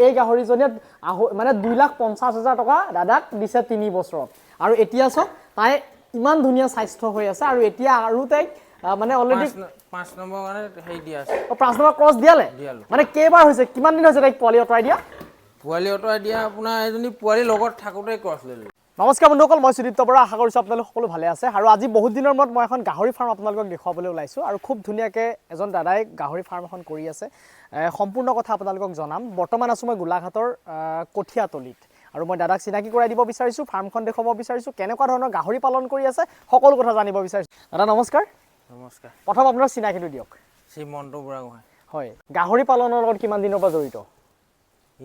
এই গাহৰিজনীয়ে মানে 2,50,000 টকা দাদাক দিছে 3 বছৰত আৰু এতিয়া চক তাই ইমান ধুনীয়া স্বাস্থ্য হৈ আছে আৰু এতিয়া আৰু তাইক মানে অলৰেডি 5 নম্বৰ কাৰণে হেই দিয়া আছে 5 নম্বৰ ক্ৰছ দিয়ালে মানে কেইবাৰ হৈছে কিমান দিন হৈছে তাইক পোৱালি অতৰাই দিয়া আপোনাৰ এজনী পোৱালি লগত থাকোতে ক্ৰছ লৈলে নমস্কাৰ বন্ধুসকল মই সুদীপ্ত বৰা আশা কৰিছোঁ আপোনালোক সকলো ভালে আছে আৰু আজি বহুত দিনৰ মূৰত মই এখন গাহৰি ফাৰ্ম আপোনালোকক দেখুৱাবলৈ ওলাইছোঁ আৰু খুব ধুনীয়াকৈ এজন দাদাই গাহৰি ফাৰ্ম এখন কৰি আছে সম্পূৰ্ণ কথা আপোনালোকক জনাম বৰ্তমান আছোঁ মই গোলাঘাটৰ কঠীয়াতলিত আৰু মই দাদাক চিনাকি কৰাই দিব বিচাৰিছোঁ ফাৰ্মখন দেখুৱাব বিচাৰিছোঁ কেনেকুৱা ধৰণৰ গাহৰি পালন কৰি আছে সকলো কথা জানিব বিচাৰিছোঁ দাদা নমস্কাৰ নমস্কাৰ প্ৰথম আপোনাৰ চিনাকিটো দিয়ক শ্ৰীমন্ত বুঢ়াগোহাঁই হয় গাহৰি পালনৰ লগত কিমান দিনৰ পৰা জড়িত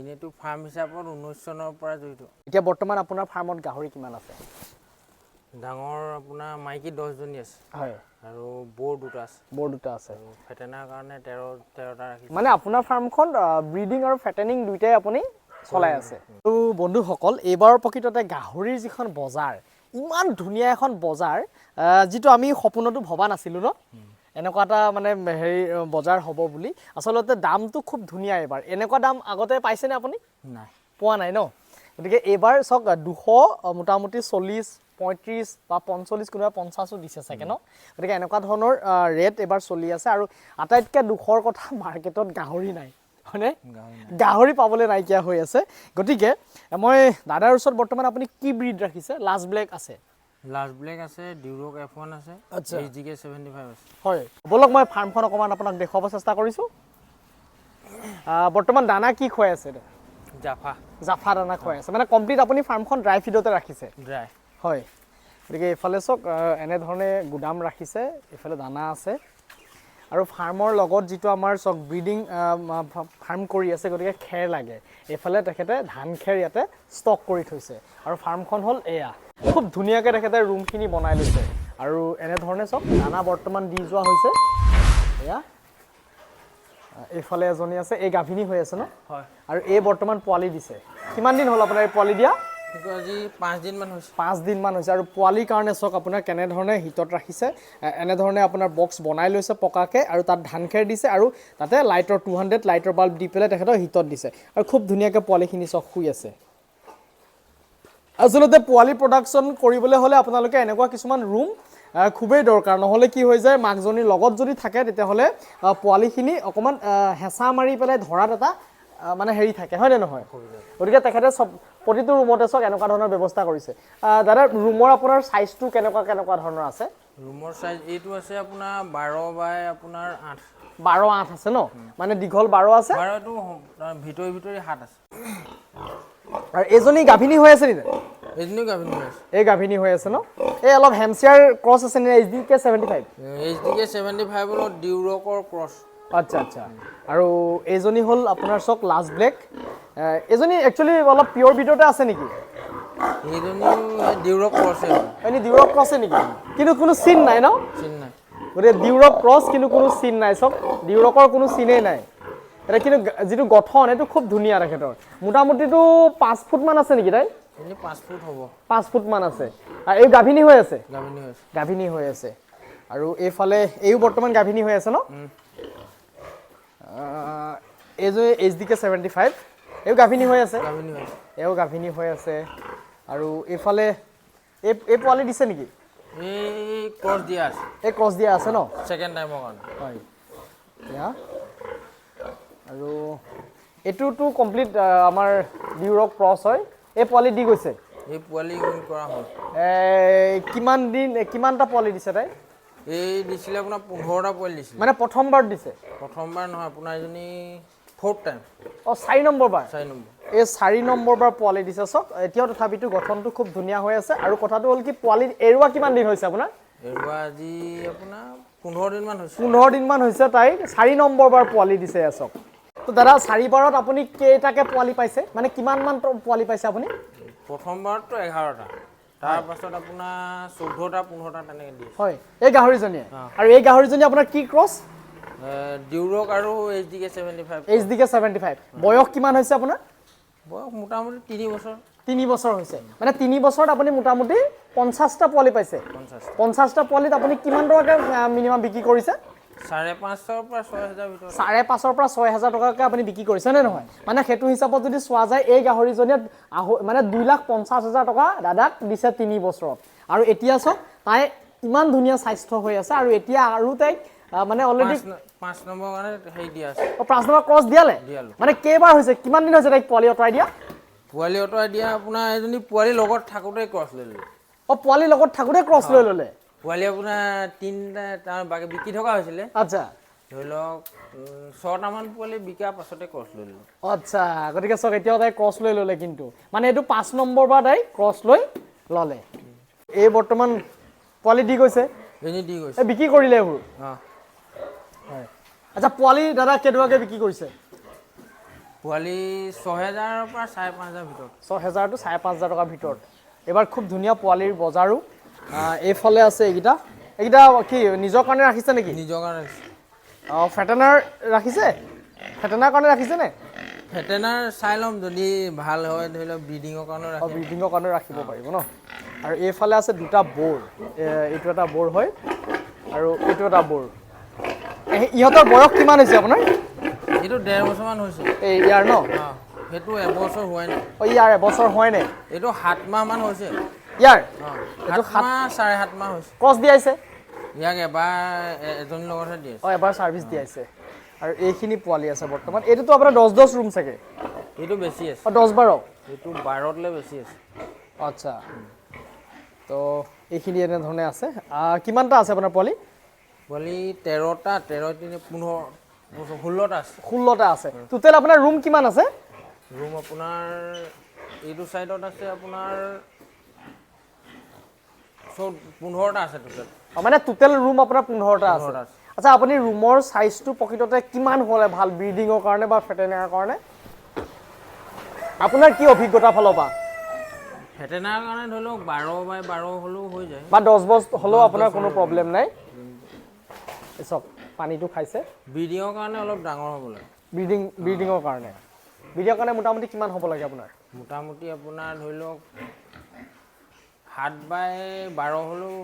এনেটো ফাৰ্ম হিচাপত 19 চনৰ পৰা জড়িত এতিয়া বৰ্তমান আপোনাৰ ফাৰ্মত গাহৰি কিমান আছে ডাঙৰ আপোনাৰ মাইকী 10 জনী আছে হয় আৰু বৰ দুটা আছে ফেটেনাৰ কাৰণে 13টা ৰাখিছে মানে আপোনাৰ ফাৰ্মখন ব্ৰিডিং আৰু ফেটেনিং দুইটাই আপুনি চলাই আছে তো বন্ধুসকল এইবাৰ প্ৰকৃততে গাহৰিৰ যিখন বজাৰ ইমান ধুনীয়া এখন বজাৰ যিটো আমি সপোনতো ভবা নাছিলোঁ ন এনেকুৱা এটা মানে হেৰি বজাৰ হ'ব বুলি আচলতে দামটো খুব ধুনীয়া এবাৰ এনেকুৱা দাম আগতে পাইছেনে আপুনি নাই পোৱা নাই ন গতিকে এইবাৰ চক 200 মোটামুটি 40 35 বা 45 কোনোবা 50ও দিছে চাগে ন গতিকে এনেকুৱা ধৰণৰ ৰেট এবাৰ চলি আছে আৰু আটাইতকৈ দুখৰ কথা মাৰ্কেটত গাহৰি নাই হয়নে গাহৰি পাবলৈ নাইকিয়া হৈ আছে গতিকে মই দাদাৰ ওচৰত বৰ্তমান আপুনি কি ব্ৰিড ৰাখিছে লাষ্ট ব্লেক আছে লাষ্ট ব্লেক আছে ডিউৰক F1 আছে HDK 75 আছে হয় বলক মই ফাৰ্মখন অকমান আপোনাক দেখুৱাব চেষ্টা কৰিছোঁ বৰ্তমান দানা কি খুৱাই আছে জাফা দানা খুৱাই আছে মানে কমপ্লিট আপুনি ফাৰ্মখন ড্ৰাই ফিডতে ৰাখিছে ড্ৰাই হয় গতিকে এইফালে চক এনেধৰণে গুদাম ৰাখিছে এইফালে দানা আছে আৰু ফাৰ্মৰ লগত যিটো আমাৰ চক ব্ৰিডিং ফাৰ্ম কৰি আছে গতিকে খেৰ লাগে এইফালে তেখেতে ধান খেৰ ইয়াতে ষ্টক কৰি থৈছে আৰু ফাৰ্মখন হ'ল এয়া খুব ধুনীয়াকৈ তেখেতে ৰুমখিনি বনাই লৈছে আৰু এনেধৰণে চক দানা বৰ্তমান দি যোৱা হৈছে এয়া এইফালে এজনী আছে এই গাভিনী হৈ আছে ন হয় আৰু এই বৰ্তমান পোৱালি দিছে কিমান দিন হ'ল আপোনাৰ এই পোৱালি দিয়া আজি 5 দিন মান হৈছে 5 দিন মান হৈছে আৰু পোৱালিৰ কাৰণে চক আপোনাৰ কেনেধৰণে হিটত ৰাখিছে এনেধৰণে আপোনাৰ বক্স বনাই লৈছে পকাকে আৰু তাত ধান খেৰ দিছে আৰু তাতে লাইটৰ 200 লাইটৰ বাল্ব দি পেলাই তেখেতৰ হিটত দিছে আৰু খুব ধুনীয়াকৈ পোৱালিখিনি চক শুই আছে আচলতে পোৱালি প্ৰডাকশ্যন কৰিবলৈ হ'লে আপোনালোকে এনেকুৱা কিছুমান ৰুম খুবেই দৰকাৰ নহ'লে কি হৈ যায় মাকজনীৰ লগত যদি থাকে তেতিয়াহ'লে পোৱালিখিনি অকণমান হেঁচা মাৰি পেলাই ধৰাত এটা মানে হেৰি থাকে হয় নে নহয় গতিকে তেখেতে চব প্ৰতিটো ৰুমতে চক এনেকুৱা ধৰণৰ ব্যৱস্থা কৰিছে দাদা ৰুমৰ আপোনাৰ চাইজটো কেনেকুৱা ধৰণৰ আছে ৰুমৰ চাইজ এইটো আছে আপোনাৰ 12 বাই আপোনাৰ 8 আছে ন মানে দীঘল 12 আছে 12টো ভিতৰি 7 আছে আৰু এজনী গাভিনী হৈ আছে নেকি এজনী গাভিনী হৈ আছে এই গাভিনী হৈ আছে ন এই অলপ হেমচিয়াৰ ক্ৰছ আছে নে HDK 75 HDK 75 হল ডিউৰকৰ ক্ৰছ আচ্ছা আৰু এজনী হ'ল আপোনাৰ চক লাষ্ট ব্লেক এজনী একচুয়ালি অলপ পিওৰ ভিতৰতে আছে নেকি এজনী ডিউৰক ক্ৰছ এনি ডিউৰক ক্ৰছ নেকি কিন্তু কোনো চিন নাই ন চিন নাই গতিকে ডিউৰক ক্ৰছ কিন্তু কোনো চিন নাই চক ডিউৰকৰ কোনো চিনেই নাই এটা কিন্তু যিটো গঠন এইটো খুব ধুনীয়া তেখেতৰ মোটামুটিটো 5 ফুট মান আছে নেকি তাই এনে 5 ফুট হ'ব 5 ফুট মান আছে আৰু এই গাভিনী হৈ আছে গাভিনী হৈ আছে আৰু এইফালে এইও বৰ্তমান গাভিনী হৈ আছে ন এই যে HDK 75 এও গাভিনী হৈ আছে এও গাভিনী হৈ আছে আৰু এইফালে এই পোৱালি দিছে নেকি এই ক্ৰছ দিয়া আছে ন সেকেন্ড টাইমৰ কাৰণে হয় ইয়া আৰু এটোটো কমপ্লিট আমাৰ ডিউৰক ক্ৰছ হয় এই পোৱালি দি গৈছে এই পোৱালি কৰা হ'ল কিমানটা পোৱালি দিছে তাই এই দিছিলে আপোনাৰ 15টা পোৱালি দিছিলে মানে প্ৰথমবাৰ দিছে প্ৰথমবাৰ নহয় আপোনাৰ এজনী 4th টাইম 4 নম্বৰ বাৰ এই 4 নম্বৰ বাৰ পোৱালি দিছে চক এতিয়াও তথাপিতো গঠনটো খুব ধুনীয়া হৈ আছে আৰু কথাটো হ'ল কি পোৱালি এৰুৱা কিমান দিন হৈছে আপোনাৰ এৰুৱা আজি আপোনাৰ 15 দিন মান হৈছে তাই 4 নম্বৰ বাৰ পোৱালি দিছে চক তো দাদা 4 বাৰত আপুনি কেইটাকে পোৱালি পাইছে মানে কিমান মান পোৱালি পাইছে আপুনি প্ৰথমবাৰটো 11টা তাৰ পাছত আপোনাৰ 14টা 15টা তেনেকৈ দিয়ে হয় এই গাহৰিজনীয়ে আৰু এই গাহৰিজনী আপোনাৰ কি ক্ৰছ ডিউৰক আৰু HDK 75 বয়স কিমান হৈছে আপোনাৰ বয়স মোটামুটি 3 বছৰ হৈছে মানে 3 বছৰত আপুনি মোটামুটি 50টা পোৱালি পাইছে 50টা পোৱালিত আপুনি কিমান টকাকৈ মিনিমাম বিক্ৰী কৰিছে 5,500 পৰা 6,000 ভিতৰত 5,500 পৰা 6,000 টকাকৈ আপুনি বিক্ৰী কৰিছে নে নহয় মানে সেইটো হিচাপত যদি চোৱা যায় এই গাহৰিজনীয়ে মানে 2,50,000 টকা দাদাক দিছে 3 বছৰত আৰু এতিয়া চাওক তাই ইমান ধুনীয়া স্বাস্থ্য হৈ আছে আৰু এতিয়া আৰু তাইক মানে অলৰেডি 5 নম্বৰ কাৰণে হেৰি দিয়া আছে 5 নম্বৰ ক্ৰছ দিয়ালে মানে কেইবাৰ হৈছে কিমান দিন হৈছে তাইক পোৱালি অতৰাই দিয়া পোৱালি অতৰাই দিয়া আপোনাৰ এজনী পোৱালি লগত থাকোঁতে ক্ৰছ লৈ ল'লে পোৱালি লগত থাকোঁতে ক্ৰছ লৈ ল'লে পোৱালি আপোনাৰ 3টা তাৰ বাকী বিকি থকা হৈছিলে আচ্ছা ধৰি লওক 6টামান পোৱালি বিকাৰ পাছতে ক্ৰছ লৈ ল'লে আচ্ছা গতিকে চাওক এতিয়াও তাই ক্ৰছ লৈ ল'লে কিন্তু মানে এইটো 5 নম্বৰ পৰা তাই ক্ৰছ লৈ ল'লে এই বৰ্তমান পোৱালি দি গৈছে দি গৈছে বিক্ৰী কৰিলে এইবোৰ হয় আচ্ছা পোৱালি দাদা কেইটকাকৈ বিক্ৰী কৰিছে পোৱালি 6,000 পৰা 5,500 ভিতৰত 6,000 to 5,500 টকাৰ ভিতৰত এবাৰ খুব ধুনীয়া পোৱালিৰ বজাৰো এইফালে আছে এইকেইটা কি নিজৰ কাৰণে ৰাখিছে নেকি নিজৰ কাৰণে ফেটেনাৰ ৰাখিছে ফেটেনাৰ কাৰণে ৰাখিছে নে ফেটেনাৰ চাই ল'ম যদি ভাল হয় ধৰি লওক ব্ৰিডিঙৰ কাৰণে ব্ৰিডিঙৰ কাৰণে ৰাখিব পাৰিব ন আৰু এইফালে আছে দুটা বৰ এইটো এটা বৰ হয় আৰু এইটো এটা বৰ ইহঁতৰ বয়স কিমান হৈছে আপোনাৰ এইটো 1.5 বছৰমান হৈছে এই ইয়াৰ ন সেইটো এবছৰ হোৱাই নাই ইয়াৰ এবছৰ হোৱাই নাই এইটো 7 মাহমান হৈছে ইয়াৰ এইটো 7 মাহ 7.5 মাহ হৈছে ক্ৰছ দিয়াইছে ইয়াক এবাৰ এজনীৰ লগতহে দিয়ে এবাৰ ছাৰ্ভিচ দিয়াইছে আৰু এইখিনি পোৱালি আছে বৰ্তমান এইটোতো আপোনাৰ 10 ৰুম চাগে এইটো বেছি আছে 10-12 এইটো 12তলৈ বেছি আছে আচ্ছা তো এইখিনি এনেধৰণে আছে কিমানটা আছে আপোনাৰ পোৱালি 13টা 16টা আছে 16টা আছে টোটেল আপোনাৰ ৰুম কিমান আছে ৰুম আপোনাৰ এইটো চাইডত আছে আপোনাৰ 15টা আছে টোটেল মানে টোটেল ৰুম আপোনাৰ 15টা আছে আচ্ছা আপুনি ৰুমৰ সাইজটো প্ৰকৃততে কিমান হ'লে ভাল ব্ৰিডিঙৰ কাৰণে বা ফেটেনাৰৰ কাৰণে আপোনাৰ কি অভিজ্ঞতা ফালৰ পৰা ফেটেনাৰৰ কাৰণে ধৰি লওক 12x12 হ'লেও হৈ যায় বা 10 হ'লেও আপোনাৰ কোনো প্ৰব্লেম নাই চক পানীটো খাইছে ব্ৰিডিঙৰ কাৰণে অলপ ডাঙৰ হ'ব লাগে ব্ৰিডিঙৰ কাৰণে মোটামুটি কিমান হ'ব লাগে আপোনাৰ মোটামুটি আপোনাৰ ধৰি লওক 7x12 হ'লেও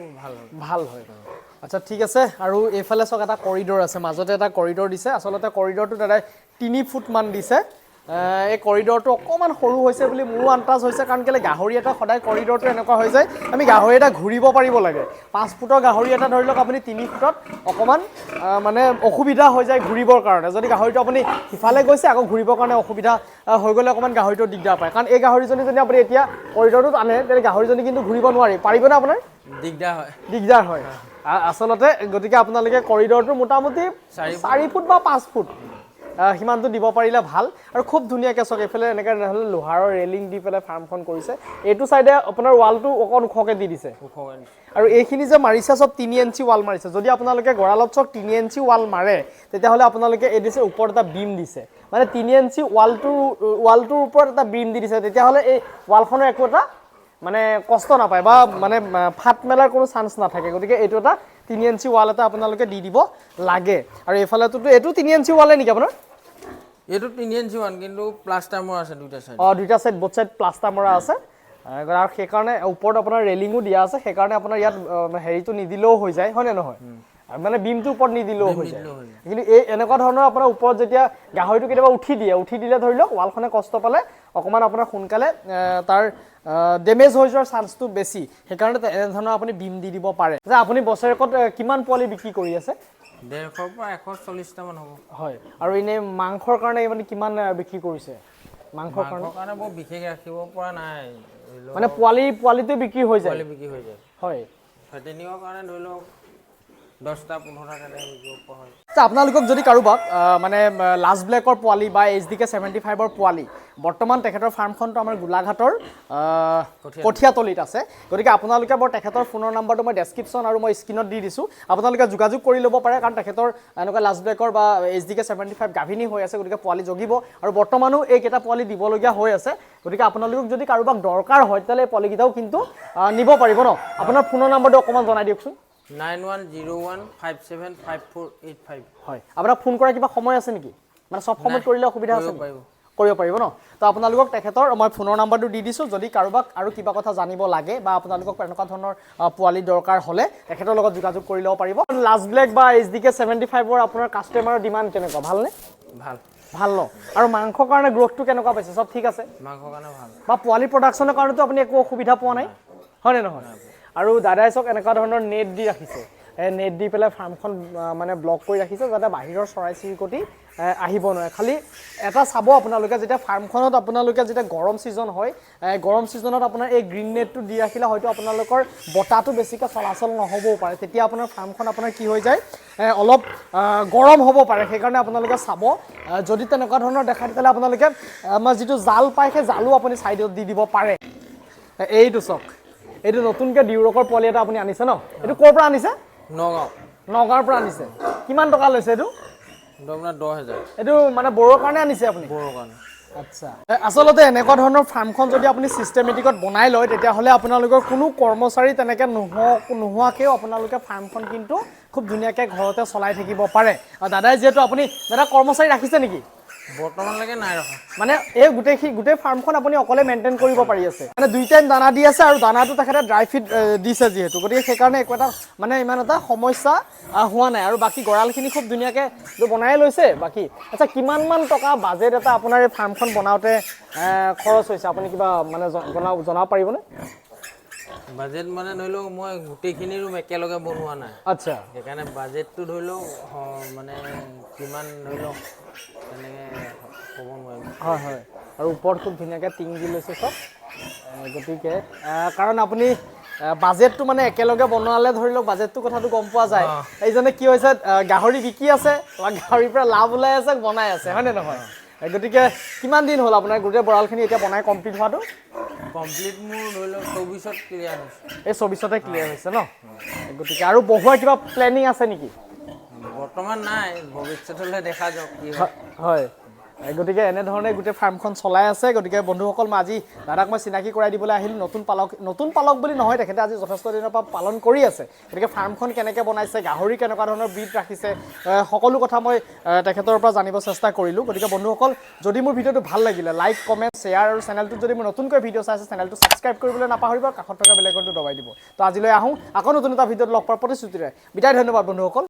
ভাল হয় আচ্ছা ঠিক আছে আৰু এইফালে চাওক এটা কৰিডৰ আছে মাজতে এটা কৰিডৰ দিছে আচলতে কৰিডৰটো দাদাই 3 ফুট মান দিছে এই কৰিডৰটো অকণমান সৰু হৈছে বুলি মোৰো আন্দাজ হৈছে কাৰণ কেলে গাহৰি এটা সদায় কৰিডৰটো এনেকুৱা হৈ যায় আমি গাহৰি এটা ঘূৰিব পাৰিব লাগে 5 ফুটৰ গাহৰি এটা ধৰি লওক আপুনি 3 ফুটত অকণমান মানে অসুবিধা হৈ যায় ঘূৰিবৰ কাৰণে যদি গাহৰিটো আপুনি সিফালে গৈছে আকৌ ঘূৰিবৰ কাৰণে অসুবিধা হৈ গ'লে অকণমান গাহৰিটো দিগদাৰ পায় কাৰণ এই গাহৰিজনী যদি আপুনি এতিয়া কৰিডৰটোত আনে তেতিয়াহ'লে গাহৰিজনী কিন্তু ঘূৰিব নোৱাৰি পাৰিবনে আপোনাৰ দিগদাৰ হয় আচলতে গতিকে আপোনালোকে কৰিডৰটো মোটামুটি 4 ফুট বা 5 ফুট সিমানটো দিব পাৰিলে ভাল আৰু খুব ধুনীয়াকৈ চাওক এইফালে এনেকৈ লোহাৰৰ ৰেলিং দি পেলাই ফাৰ্মখন কৰিছে এইটো চাইডে আপোনাৰ ৱালটো অকণ ওখকৈ দি দিছে আৰু এইখিনি যে মাৰিছে চব 3 ইঞ্চি ৱাল মাৰিছে যদি আপোনালোকে গঁৰালত চক 3 ইঞ্চি ৱাল মাৰে তেতিয়াহ'লে আপোনালোকে এই দিছে ওপৰত এটা বিম দিছে মানে 3 ইঞ্চি ৱালটোৰ ওপৰত এটা বিম দি দিছে তেতিয়াহ'লে এই ৱালখনৰ একো এটা মানে কষ্ট নাপায় বা মানে ফাট মেলাৰ কোনো চান্স নাথাকে গতিকে এইটো এটা 3 ইঞ্চি ৱাল এটা আপোনালোকে দি দিব লাগে আৰু এইফালেতো এইটো 3 ইঞ্চি ৱালে নেকি আপোনাৰ এইটো 3 ইঞ্চি ৱান কিন্তু প্লাষ্টাৰ মৰা আছে দুটা সাইড দুটা সাইড বোথ সাইড প্লাষ্টাৰ মৰা আছে আৰু সেইকাৰণে ওপৰত আপোনাৰ ৰেলিঙো দিয়া আছে সেইকাৰণে আপোনাৰ ইয়াত হেৰিটো নিদিলেও হৈ যায় হয় নে নহয় মানে বিমটো ওপৰত নিদিলেও হৈ যায় কিন্তু এই এনেকুৱা ধৰণৰ আপোনাৰ ওপৰত যেতিয়া গাহৰিটো কেতিয়াবা উঠি দিলে ধৰি লওক ৱালখনে কষ্ট পালে অকণমান আপোনাৰ সোনকালে তাৰ ডেমেজ হৈ যোৱাৰ চান্সটো বেছি সেইকাৰণে এনেধৰণৰ আপুনি বিম দি দিব পাৰে যে আপুনি বছৰেকত কিমান পোৱালি বিক্ৰী কৰি আছে 150 পৰা 140টা মান হ'ব হয় আৰু এনে মাংসৰ কাৰণে মানে কিমান বিক্ৰী কৰিছে মাংসৰ কাৰণে মই বিশেষ ৰাখিব পৰা নাই মানে পোৱালিতে বিক্ৰী হৈ যায় হয় ফেটেনিঙৰ কাৰণে ধৰি লওক 10টা 15টা কাৰণে বিকিব পৰা হয় আপোনালোকক যদি কাৰোবাক মানে লাষ্ট ব্লেকৰ পোৱালি বা HDK 75ৰ পোৱালি বৰ্তমান তেখেতৰ ফাৰ্মখনটো আমাৰ গোলাঘাটৰ কঠিয়াতলিত আছে গতিকে আপোনালোকে বৰ তেখেতৰ ফোনৰ নাম্বাৰটো মই ডেছক্ৰিপশ্যন আৰু মই স্ক্ৰীনত দি দিছোঁ আপোনালোকে যোগাযোগ কৰি ল'ব পাৰে কাৰণ তেখেতৰ এনেকুৱা লাষ্ট ব্লেকৰ বা HDK 75 গাভিনী হৈ আছে গতিকে পোৱালি জগিব আৰু বৰ্তমানো এইকেইটা পোৱালি দিবলগীয়া হৈ আছে গতিকে আপোনালোকক যদি কাৰোবাক দৰকাৰ হয় তেতিয়াহ'লে এই পোৱালিকেইটাও কিন্তু নিব পাৰিব ন আপোনাৰ ফোনৰ নাম্বাৰটো অকণমান জনাই দিয়কচোন 9101575485 হয় আপোনাক ফোন কৰা কিবা সময় আছে নেকি মানে সব সময়ত কৰিলে অসুবিধা আছে কৰিব পাৰিব ন তো আপোনালোকক তেখেতৰ মই ফোনৰ নাম্বাৰটো দি দিছোঁ যদি কাৰোবাক আৰু কিবা কথা জানিব লাগে বা আপোনালোকক এনেকুৱা ধৰণৰ পোৱালি দৰকাৰ হ'লে তেখেতৰ লগত যোগাযোগ কৰি ল'ব পাৰিব লাষ্ট ব্লেক বা HDK 75ৰ আপোনাৰ কাষ্টমাৰৰ ডিমাণ্ড কেনেকুৱা ভালনে ভাল ভাল ন আৰু মাংসৰ কাৰণে গ্ৰোথটো কেনেকুৱা পাইছে চব ঠিক আছে মাংসৰ কাৰণে ভাল বা পোৱালি প্ৰডাকশ্যনৰ কাৰণেতো আপুনি একো অসুবিধা পোৱা নাই হয়নে নহয় আৰু দাদাই চক এনেকুৱা ধৰণৰ নেট দি ৰাখিছে নেট দি পেলাই ফাৰ্মখন মানে ব্লক কৰি ৰাখিছে যাতে বাহিৰৰ চৰাই চিৰিকটি আহিব নোৱাৰে খালি এটা চাব আপোনালোকে যেতিয়া ফাৰ্মখনত আপোনালোকে যেতিয়া গৰম ছিজন হয় গৰম ছিজনত আপোনাৰ এই গ্ৰীণ নেটটো দি ৰাখিলে হয়তো আপোনালোকৰ বতাহটো বেছিকৈ চলাচল নহ'বও পাৰে তেতিয়া আপোনাৰ ফাৰ্মখন আপোনাৰ কি হৈ যায় অলপ গৰম হ'ব পাৰে সেইকাৰণে আপোনালোকে চাব যদি তেনেকুৱা ধৰণৰ দেখা তেতিয়াহ'লে আপোনালোকে আমাৰ যিটো জাল পায় সেই জালো আপুনি ছাইডত দি দিব পাৰে এইটো চক এইটো নতুনকৈ ডিউৰকৰ পোৱালি এটা আপুনি আনিছে ন এইটো ক'ৰ পৰা আনিছে নগাঁৱৰ পৰা আনিছে কিমান টকা লৈছে এইটো আপোনাৰ 10,000 এইটো মানে বড়োৰ কাৰণে আনিছে আপুনি বড়োৰ কাৰণে আচ্ছা আচলতে এনেকুৱা ধৰণৰ ফাৰ্মখন যদি আপুনি চিষ্টেমেটিকত বনাই লয় তেতিয়াহ'লে আপোনালোকৰ কোনো কৰ্মচাৰী তেনেকৈ নোহোৱাকৈও আপোনালোকে ফাৰ্মখন কিন্তু খুব ধুনীয়াকৈ ঘৰতে চলাই থাকিব পাৰে আৰু দাদাই যিহেতু আপুনি দাদা কৰ্মচাৰী ৰাখিছে নেকি বৰ্তমানলৈকে নাই ৰখা মানে এই গোটেই ফাৰ্মখন আপুনি অকলে মেইনটেইন কৰিব পাৰি আছে মানে 2 টাইম দানা দি আছে আৰু দানাটো তেখেতে ড্ৰাই ফিড দিছে যিহেতু গতিকে সেইকাৰণে একো এটা মানে ইমান এটা সমস্যা হোৱা নাই আৰু বাকী গঁৰালখিনি খুব ধুনীয়াকৈ বনাই লৈছে বাকী আচ্ছা কিমানমান টকা বাজেট এটা আপোনাৰ এই ফাৰ্মখন বনাওঁতে খৰচ হৈছে আপুনি কিবা মানে জনাব পাৰিবনে বাজেট মানে ধৰি লওক মই গোটেইখিনি ৰুম একেলগে বনোৱা নাই আচ্ছা সেইকাৰণে বাজেটটো ধৰি লওক মানে কিমান ধৰি লওক তেনেকৈ ক'ব নোৱাৰিম হয় হয় আৰু ওপৰত খুব ধুনীয়াকৈ টিং দি লৈছে চব গতিকে কাৰণ আপুনি বাজেটটো মানে একেলগে বনোৱালে ধৰি লওক বাজেটটো কথাটো গম পোৱা যায় এইজনে কি হৈছে গাহৰি বিকি আছে বা গাহৰিৰ পৰা লাভ ওলাই আছে বনাই আছে হয়নে নহয় গতিকে কিমান দিন হ'ল আপোনাৰ গোটেই বৰালখিনি এতিয়া বনাই কমপ্লিট হোৱাটো কমপ্লিট মোৰ ধৰি লওক 24ত ক্লিয়াৰ হৈছে এই 24তে ক্লিয়াৰ হৈছে ন গতিকে আৰু বহুৱাৰ কিবা প্লেনিং আছে নেকি বৰ্তমান নাই ভৱিষ্যতলৈ দেখা যাওক কি হয় হয় গতিকে এনেধৰণে গোটেই ফাৰ্মখন চলাই আছে গতিকে বন্ধুসকল মই আজি দাদাক মই চিনাকি কৰাই দিবলৈ আহিলোঁ নতুন পালক বুলি নহয় তেখেতে আজি যথেষ্ট দিনৰ পৰা পালন কৰি আছে গতিকে ফাৰ্মখন কেনেকৈ বনাইছে গাহৰি কেনেকুৱা ধৰণৰ ব্ৰীড ৰাখিছে সকলো কথা মই তেখেতৰ পৰা জানিব চেষ্টা কৰিলোঁ গতিকে বন্ধুসকল যদি মোৰ ভিডিঅ'টো ভাল লাগিলে লাইক কমেণ্ট শ্বেয়াৰ আৰু চেনেলটোত যদি মোৰ নতুনকৈ ভিডিঅ' চাই আছে চেনেলটো ছাবস্ক্ৰাইব কৰিবলৈ নাপাহৰিব কাষত থকা বেল আইকনটো দবাই দিব তো আজিলৈ আহোঁ আকৌ নতুন এটা ভিডিঅ'ত লগ পোৱাৰ প্ৰতিশ্ৰুতিৰে বিদায় ধন্যবাদ বন্ধুসকল